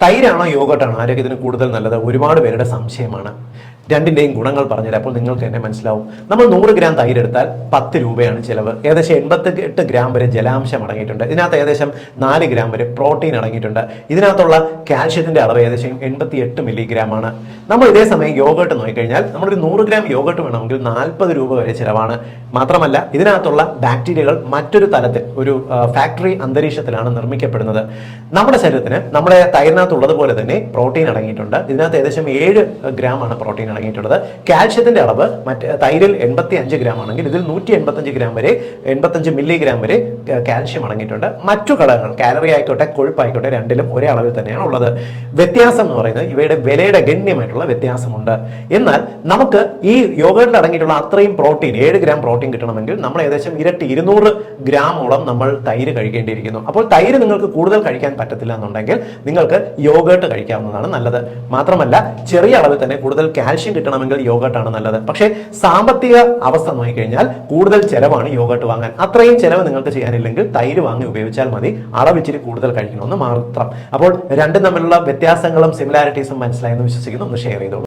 തൈരാണോ യോഗട്ടാണോ ആരോഗ്യത്തിന് കൂടുതൽ നല്ലത്? ഒരുപാട് പേരുടെ സംശയമാണ്. രണ്ടിന്റെയും ഗുണങ്ങൾ പറഞ്ഞുതരാം. അപ്പോൾ നിങ്ങൾക്ക് തന്നെ മനസ്സിലാവും. നമ്മൾ 100 ഗ്രാം തൈര് എടുത്താൽ 10 രൂപയാണ് ചിലവ്. ഏകദേശം 88 ഗ്രാം വരെ ജലാംശം അടങ്ങിയിട്ടുണ്ട്. ഇതിനകത്ത് ഏകദേശം 4 ഗ്രാം വരെ പ്രോട്ടീൻ അടങ്ങിയിട്ടുണ്ട്. ഇതിനകത്തുള്ള കാൽഷ്യത്തിന്റെ അളവ് ഏകദേശം 88 മില്ലിഗ്രാം ആണ്. നമ്മൾ ഇതേ സമയം യോഗട്ട് നോക്കിക്കഴിഞ്ഞാൽ നമ്മളൊരു 100 ഗ്രാം യോഗട്ട് വേണമെങ്കിൽ 40 രൂപ വരെ ചിലവാണ്. മാത്രമല്ല ഇതിനകത്തുള്ള ബാക്ടീരിയകൾ മറ്റൊരു തലത്തിൽ ഒരു ഫാക്ടറി അന്തരീക്ഷത്തിലാണ് നിർമ്മിക്കപ്പെടുന്നത്. നമ്മുടെ ശരീരത്തിന് നമ്മുടെ തൈരിനകത്തുള്ളതുപോലെ തന്നെ പ്രോട്ടീൻ അടങ്ങിയിട്ടുണ്ട്. ഇതിനകത്ത് ഏകദേശം 7 ഗ്രാം ആണ് പ്രോട്ടീൻ അടങ്ങിയിട്ടുള്ളത്. കാൽഷ്യത്തിന്റെ അളവ് തൈരിൽ 85 ഗ്രാം ആണെങ്കിൽ ഇതിൽ 185 ഗ്രാം വരെ 85 മില്ലിഗ്രാം വരെ കാൽഷ്യം അടങ്ങിയിട്ടുണ്ട്. മറ്റു ഘടകങ്ങൾ കാലറി ആയിക്കോട്ടെ കൊഴുപ്പായിക്കോട്ടെ രണ്ടിലും ഒരേ അളവിൽ തന്നെയാണ് ഉള്ളത്. വ്യത്യാസം എന്ന് പറയുന്നത് ഇവയുടെ വിലയുടെ ഗണ്യമായിട്ടുള്ള വ്യത്യാസമുണ്ട്. എന്നാൽ നമുക്ക് ഈ യോഗട്ടിൽ അടങ്ങിയിട്ടുള്ള അത്രയും പ്രോട്ടീൻ 7 ഗ്രാം പ്രോട്ടീൻ കിട്ടണമെങ്കിൽ നമ്മൾ ഏകദേശം ഇരട്ടി 200 ഗ്രാമോളം നമ്മൾ തൈര് കഴിക്കേണ്ടിയിരിക്കുന്നു. അപ്പോൾ തൈര് നിങ്ങൾക്ക് കൂടുതൽ കഴിക്കാൻ പറ്റത്തില്ല എന്നുണ്ടെങ്കിൽ നിങ്ങൾക്ക് യോഗട്ട് കഴിക്കാവുന്നതാണ് നല്ലത്. മാത്രമല്ല ചെറിയ അളവിൽ തന്നെ കൂടുതൽ കാൽഷ്യം കിട്ടണമെങ്കിൽ യോഗട്ടാണ് നല്ലത്. പക്ഷേ സാമ്പത്തിക അവസ്ഥ നോക്കിക്കഴിഞ്ഞാൽ കൂടുതൽ ചെലവാണ് യോഗട്ട് വാങ്ങാൻ. അത്രയും ചെലവ് നിങ്ങൾക്ക് ചെയ്യാനില്ലെങ്കിൽ തൈര് വാങ്ങി ഉപയോഗിച്ചാൽ മതി. അളവിച്ചിരി കൂടുതൽ കഴിക്കണമെന്ന് മാത്രം. അപ്പോൾ രണ്ടും തമ്മിലുള്ള വ്യത്യാസങ്ങളും സിമിലാരിറ്റീസും മനസ്സിലായെന്ന് വിശ്വസിക്കുന്നു. ഒന്ന് ഷെയർ ചെയ്തോളൂ.